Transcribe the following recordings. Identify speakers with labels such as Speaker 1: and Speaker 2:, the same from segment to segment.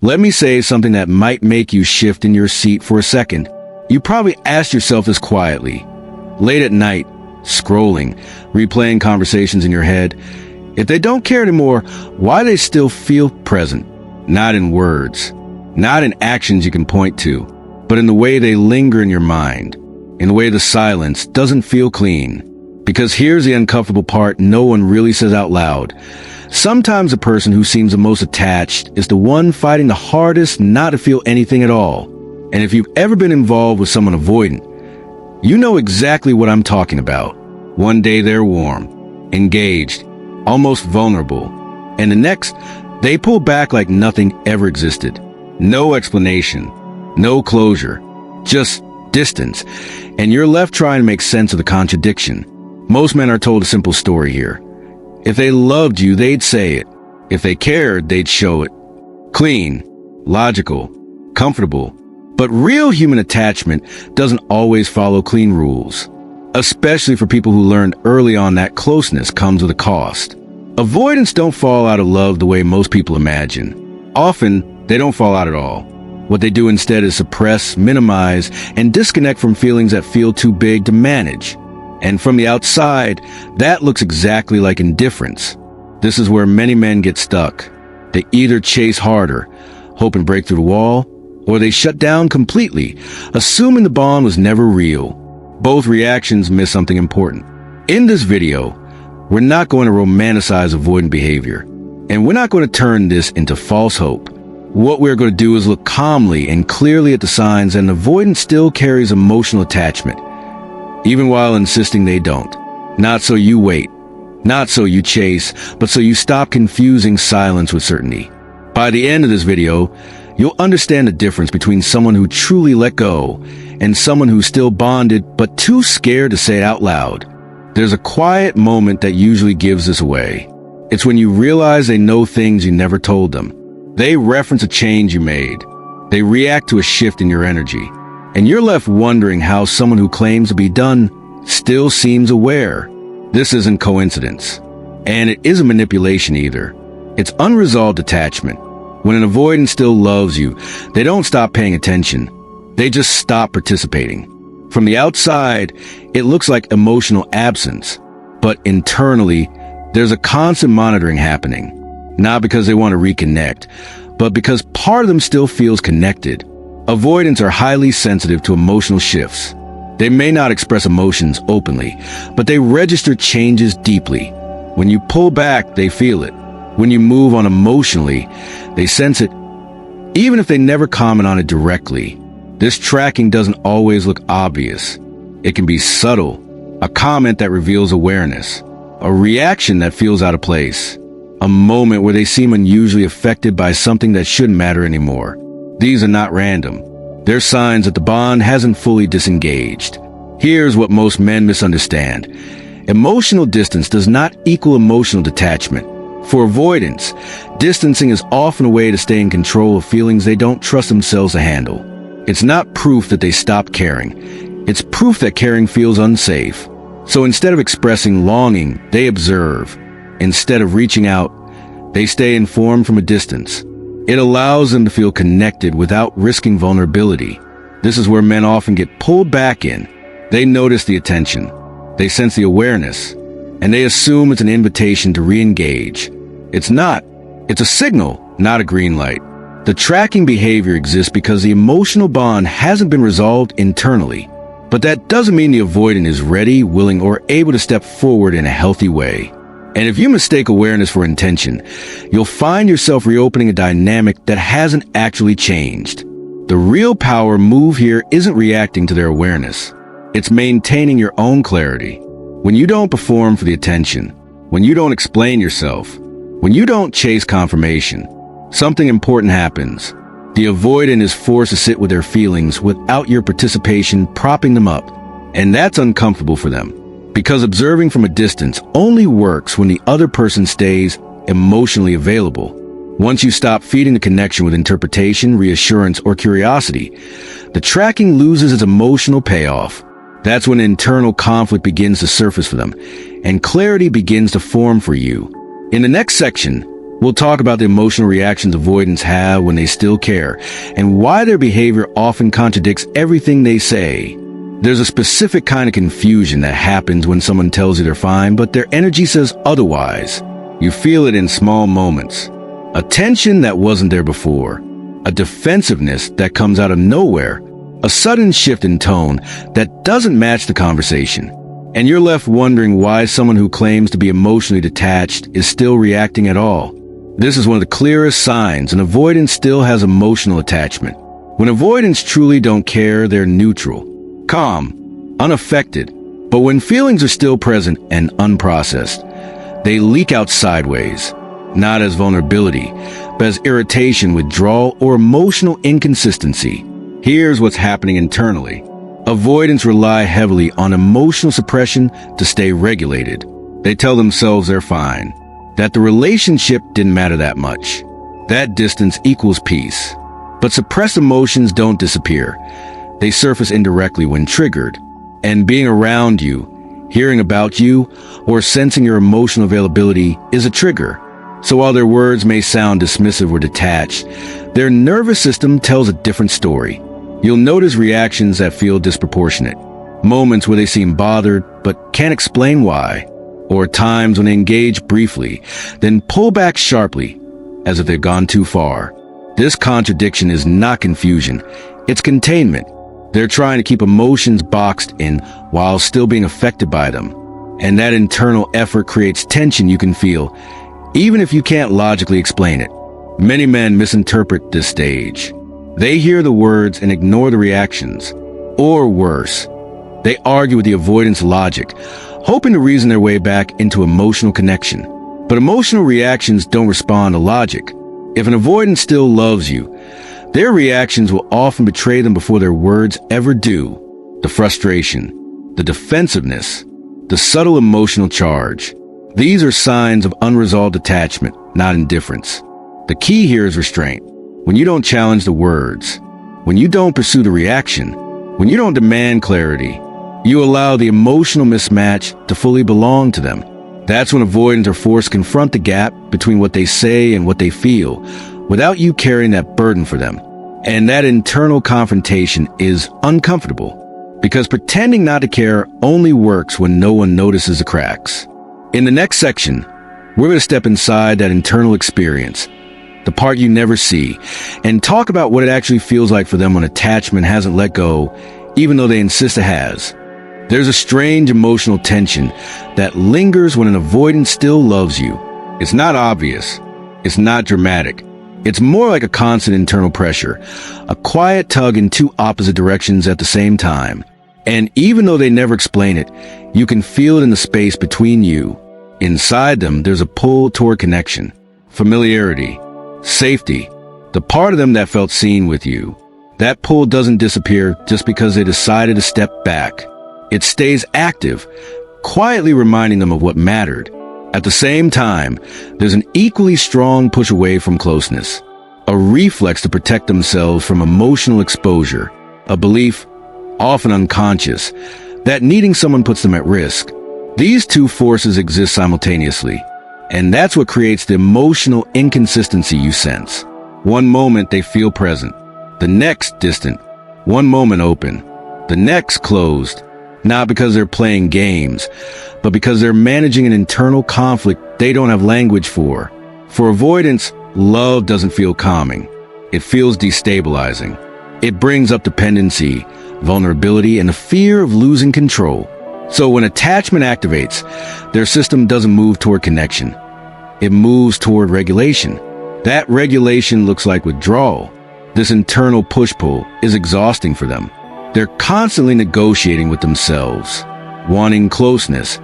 Speaker 1: Let me say something that might make you shift in your seat for a second. You probably asked yourself this quietly, late at night, scrolling, replaying conversations in your head. If they don't care anymore, why do they still feel present? Not in words, not in actions you can point to, but in the way they linger in your mind, in the way the silence doesn't feel clean. Because here's the uncomfortable part no one really says out loud. Sometimes the person who seems the most attached is the one fighting the hardest not to feel anything at all. And if you've ever been involved with someone avoidant, you know exactly what I'm talking about. One day they're warm, engaged, almost vulnerable, and the next, they pull back like nothing ever existed. No explanation, no closure, just distance, and you're left trying to make sense of the contradiction. Most men are told a simple story here. If they loved you, they'd say it. If they cared, they'd show it. Clean, logical, comfortable. But real human attachment doesn't always follow clean rules, especially for people who learned early on that closeness comes with a cost. Avoidants don't fall out of love the way most people imagine. Often, they don't fall out at all. What they do instead is suppress, minimize, and disconnect from feelings that feel too big to manage. And from the outside, that looks exactly like indifference. This is where many men get stuck. They either chase harder, hope and break through the wall, or they shut down completely, assuming the bond was never real. Both reactions miss something important. In this video, we're not going to romanticize avoidant behavior, and we're not going to turn this into false hope. What we're going to do is look calmly and clearly at the signs that an avoidant still carries emotional attachment, even while insisting they don't. Not so you wait, not so you chase, but so you stop confusing silence with certainty. By the end of this video, you'll understand the difference between someone who truly let go and someone who's still bonded but too scared to say it out loud. There's a quiet moment that usually gives this away. It's when you realize they know things you never told them. They reference a change you made. They react to a shift in your energy. And you're left wondering how someone who claims to be done still seems aware. This isn't coincidence. And it isn't manipulation either. It's unresolved attachment. When an avoidant still loves you, they don't stop paying attention. They just stop participating. From the outside, it looks like emotional absence. But internally, there's a constant monitoring happening. Not because they want to reconnect, but because part of them still feels connected. Avoidants are highly sensitive to emotional shifts. They may not express emotions openly, but they register changes deeply. When you pull back, they feel it. When you move on emotionally, they sense it, even if they never comment on it directly. This tracking doesn't always look obvious. It can be subtle, a comment that reveals awareness, a reaction that feels out of place, a moment where they seem unusually affected by something that shouldn't matter anymore. These are not random. They're signs that the bond hasn't fully disengaged. Here's what most men misunderstand. Emotional distance does not equal emotional detachment. For avoidants, distancing is often a way to stay in control of feelings they don't trust themselves to handle. It's not proof that they stopped caring. It's proof that caring feels unsafe. So instead of expressing longing, they observe. Instead of reaching out, they stay informed from a distance. It allows them to feel connected without risking vulnerability. This is where men often get pulled back in. They notice the attention. They sense the awareness. And they assume it's an invitation to re-engage. It's not. It's a signal, not a green light. The tracking behavior exists because the emotional bond hasn't been resolved internally. But that doesn't mean the avoidant is ready, willing, or able to step forward in a healthy way. And if you mistake awareness for intention, you'll find yourself reopening a dynamic that hasn't actually changed. The real power move here isn't reacting to their awareness. It's maintaining your own clarity. When you don't perform for the attention, when you don't explain yourself, when you don't chase confirmation, something important happens. The avoidant is forced to sit with their feelings without your participation propping them up. And that's uncomfortable for them. Because observing from a distance only works when the other person stays emotionally available. Once you stop feeding the connection with interpretation, reassurance, or curiosity, the tracking loses its emotional payoff. That's when internal conflict begins to surface for them, and clarity begins to form for you. In the next section, We'll talk about the emotional reactions avoidants have when they still care, and why their behavior often contradicts everything they say. There's a specific kind of confusion that happens when someone tells you they're fine, but their energy says otherwise. You feel it in small moments. A tension that wasn't there before. A defensiveness that comes out of nowhere. A sudden shift in tone that doesn't match the conversation. And you're left wondering why someone who claims to be emotionally detached is still reacting at all. This is one of the clearest signs an avoidant still has emotional attachment. When avoidants truly don't care, they're neutral, calm, unaffected. But when feelings are still present and unprocessed, they leak out sideways, not as vulnerability, but as irritation, withdrawal, or emotional inconsistency. Here's what's happening internally. Avoidants rely heavily on emotional suppression to stay regulated. They tell themselves they're fine, that the relationship didn't matter that much. That distance equals peace. But suppressed emotions don't disappear. They surface indirectly when triggered. And being around you, hearing about you, or sensing your emotional availability is a trigger. So while their words may sound dismissive or detached, their nervous system tells a different story. You'll notice reactions that feel disproportionate. Moments where they seem bothered but can't explain why. Or times when they engage briefly, then pull back sharply, as if they've gone too far. This contradiction is not confusion, it's containment. They're trying to keep emotions boxed in while still being affected by them. And that internal effort creates tension you can feel, even if you can't logically explain it. Many men misinterpret this stage. They hear the words and ignore the reactions. Or worse, they argue with the avoidance logic, hoping to reason their way back into emotional connection. But emotional reactions don't respond to logic. If an avoidant still loves you, their reactions will often betray them before their words ever do. The frustration, the defensiveness, the subtle emotional charge. These are signs of unresolved attachment, not indifference. The key here is restraint. When you don't challenge the words, when you don't pursue the reaction, when you don't demand clarity, you allow the emotional mismatch to fully belong to them. That's when avoidants are forced to confront the gap between what they say and what they feel, without you carrying that burden for them. And that internal confrontation is uncomfortable, because pretending not to care only works when no one notices the cracks. In the next section, we're going to step inside that internal experience, the part you never see, and talk about what it actually feels like for them when attachment hasn't let go, even though they insist it has. There's a strange emotional tension that lingers when an avoidant still loves you. It's not obvious. It's not dramatic. It's more like a constant internal pressure, a quiet tug in two opposite directions at the same time. And even though they never explain it, you can feel it in the space between you. Inside them, there's a pull toward connection, familiarity, safety, the part of them that felt seen with you. That pull doesn't disappear just because they decided to step back. It stays active, quietly reminding them of what mattered. At the same time, there's an equally strong push away from closeness, a reflex to protect themselves from emotional exposure, a belief, often unconscious, that needing someone puts them at risk. These two forces exist simultaneously, and that's what creates the emotional inconsistency you sense. One moment they feel present, the next distant, one moment open, the next closed. Not because they're playing games, but because they're managing an internal conflict they don't have language for. For avoidants, love doesn't feel calming. It feels destabilizing. It brings up dependency, vulnerability, and the fear of losing control. So when attachment activates, their system doesn't move toward connection. It moves toward regulation. That regulation looks like withdrawal. This internal push-pull is exhausting for them. They're constantly negotiating with themselves, wanting closeness,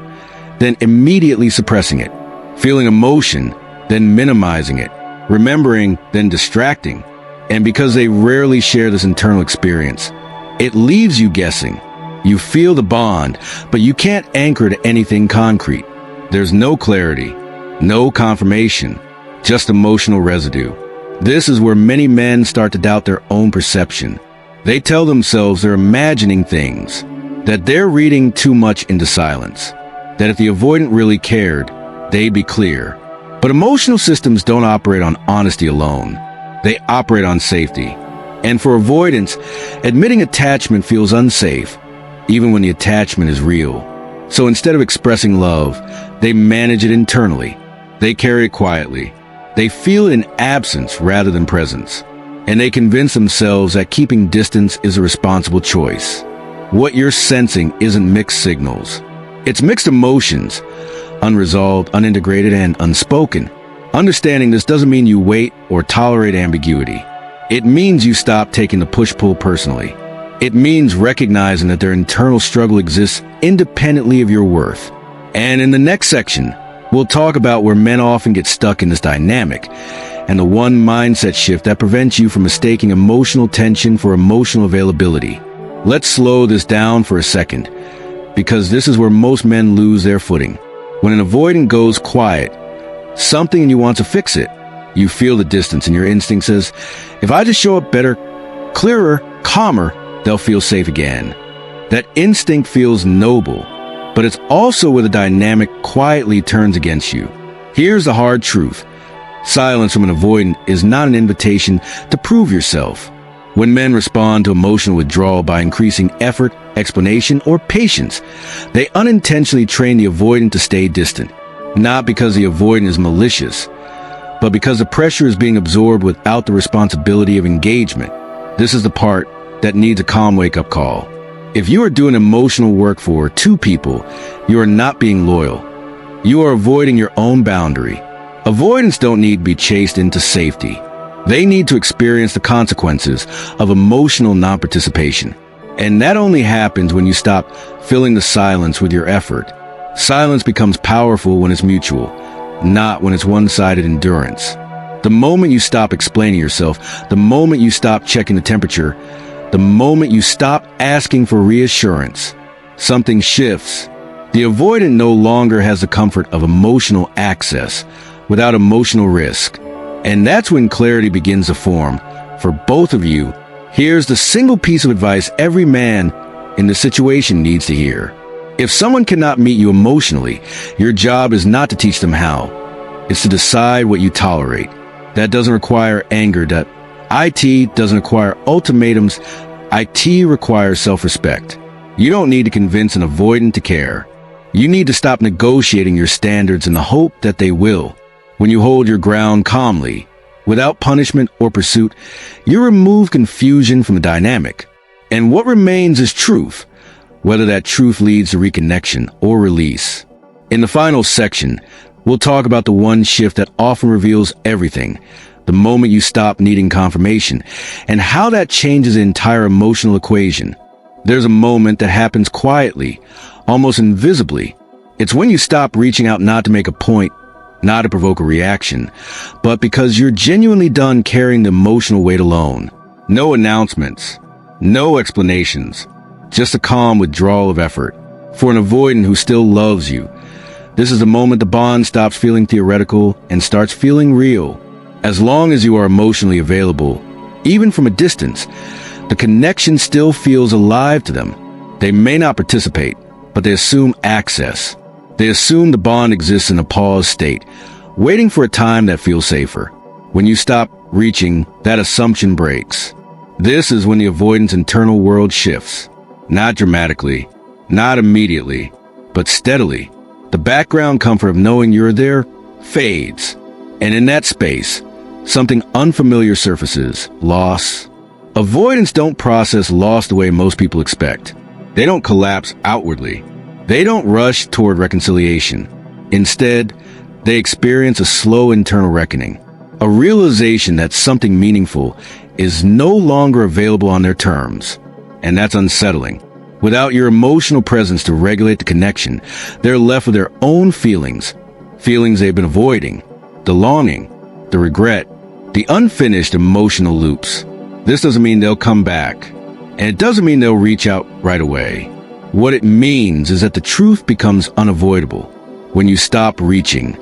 Speaker 1: then immediately suppressing it, feeling emotion, then minimizing it, remembering, then distracting. And because they rarely share this internal experience, it leaves you guessing. You feel the bond, but you can't anchor to anything concrete. There's no clarity, no confirmation, just emotional residue. This is where many men start to doubt their own perception. They tell themselves they're imagining things, that they're reading too much into silence, that if the avoidant really cared, they'd be clear. But emotional systems don't operate on honesty alone. They operate on safety. And for avoidance, admitting attachment feels unsafe, even when the attachment is real. So instead of expressing love, they manage it internally. They carry it quietly. They feel it in absence rather than presence. And they convince themselves that keeping distance is a responsible choice. What you're sensing isn't mixed signals. It's mixed emotions, unresolved, unintegrated, and unspoken. Understanding this doesn't mean you wait or tolerate ambiguity. It means you stop taking the push-pull personally. It means recognizing that their internal struggle exists independently of your worth. And in the next section, we'll talk about where men often get stuck in this dynamic and the one mindset shift that prevents you from mistaking emotional tension for emotional availability. Let's slow this down for a second, because this is where most men lose their footing. When an avoidant goes quiet, something in you wants to fix it. You feel the distance and your instinct says, if I just show up better, clearer, calmer, they'll feel safe again. That instinct feels noble, but it's also where the dynamic quietly turns against you. Here's the hard truth. Silence from an avoidant is not an invitation to prove yourself. When men respond to emotional withdrawal by increasing effort, explanation, or patience, they unintentionally train the avoidant to stay distant. Not because the avoidant is malicious, but because the pressure is being absorbed without the responsibility of engagement. This is the part that needs a calm wake-up call. If you are doing emotional work for two people, you are not being loyal. You are avoiding your own boundary. Avoidants don't need to be chased into safety. They need to experience the consequences of emotional non-participation. And that only happens when you stop filling the silence with your effort. Silence becomes powerful when it's mutual, not when it's one-sided endurance. The moment you stop explaining yourself, the moment you stop checking the temperature, the moment you stop asking for reassurance, something shifts. The avoidant no longer has the comfort of emotional access without emotional risk. And that's when clarity begins to form. For both of you, here's the single piece of advice every man in the situation needs to hear. If someone cannot meet you emotionally, your job is not to teach them how. It's to decide what you tolerate. That doesn't require anger. That IT doesn't require ultimatums. IT requires self-respect. You don't need to convince an avoidant to care. You need to stop negotiating your standards in the hope that they will. When you hold your ground calmly, without punishment or pursuit, you remove confusion from the dynamic. And what remains is truth, whether that truth leads to reconnection or release. In the final section, we'll talk about the one shift that often reveals everything, the moment you stop needing confirmation, and how that changes the entire emotional equation. There's a moment that happens quietly, almost invisibly. It's when you stop reaching out not to make a point, not to provoke a reaction, but because you're genuinely done carrying the emotional weight alone. No announcements, no explanations, just a calm withdrawal of effort. For an avoidant who still loves you, this is the moment the bond stops feeling theoretical and starts feeling real. As long as you are emotionally available, even from a distance, the connection still feels alive to them. They may not participate, but they assume access. They assume the bond exists in a paused state, waiting for a time that feels safer. When you stop reaching, that assumption breaks. This is when the avoidant's internal world shifts. Not dramatically, not immediately, but steadily. The background comfort of knowing you're there fades. And in that space, something unfamiliar surfaces: loss. Avoidants don't process loss the way most people expect. They don't collapse outwardly. They don't rush toward reconciliation. Instead, they experience a slow internal reckoning, a realization that something meaningful is no longer available on their terms. And that's unsettling. Without your emotional presence to regulate the connection, they're left with their own feelings they've been avoiding, the longing, the regret, the unfinished emotional loops. This doesn't mean they'll come back, and it doesn't mean they'll reach out right away. What it means is that the truth becomes unavoidable. When you stop reaching,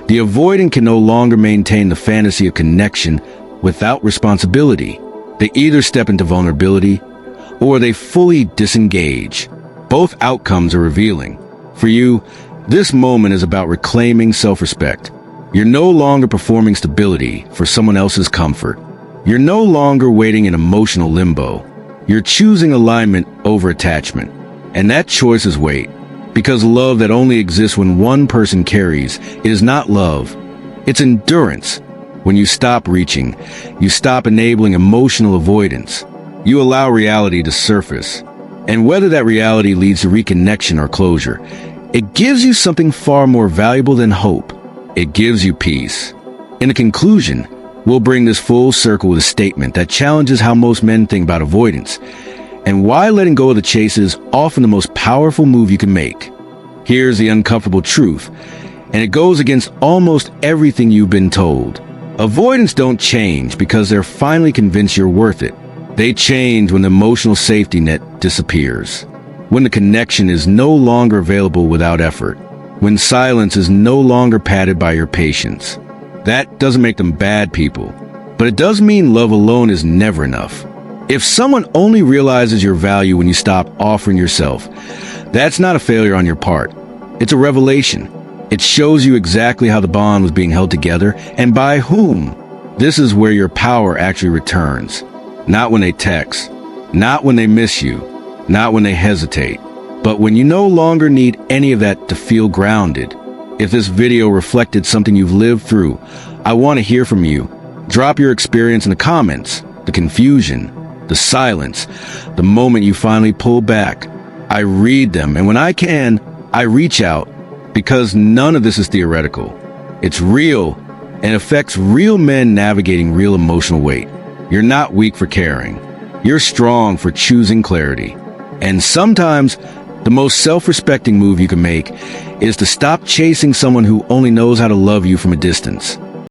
Speaker 1: the avoidant can no longer maintain the fantasy of connection without responsibility. They either step into vulnerability or they fully disengage. Both outcomes are revealing. For you, this moment is about reclaiming self-respect. You're no longer performing stability for someone else's comfort. You're no longer waiting in emotional limbo. You're choosing alignment over attachment. And that choice is weight. Because love that only exists when one person carries is not love. It's endurance. When you stop reaching, you stop enabling emotional avoidance. You allow reality to surface. And whether that reality leads to reconnection or closure, it gives you something far more valuable than hope. It gives you peace. In a conclusion, we'll bring this full circle with a statement that challenges how most men think about avoidance, and why letting go of the chase is often the most powerful move you can make. Here's the uncomfortable truth, and it goes against almost everything you've been told. Avoidants don't change because they're finally convinced you're worth it. They change when the emotional safety net disappears, when the connection is no longer available without effort, when silence is no longer padded by your patience. That doesn't make them bad people, but it does mean love alone is never enough. If someone only realizes your value when you stop offering yourself, that's not a failure on your part. It's a revelation. It shows you exactly how the bond was being held together and by whom. This is where your power actually returns. Not when they text, not when they miss you, not when they hesitate, but when you no longer need any of that to feel grounded. If this video reflected something you've lived through, I want to hear from you. Drop your experience in the comments, the confusion, the silence, the moment you finally pull back. I read them, and when I can, I reach out, because none of this is theoretical. It's real, and affects real men navigating real emotional weight. You're not weak for caring. You're strong for choosing clarity. And sometimes, the most self-respecting move you can make is to stop chasing someone who only knows how to love you from a distance.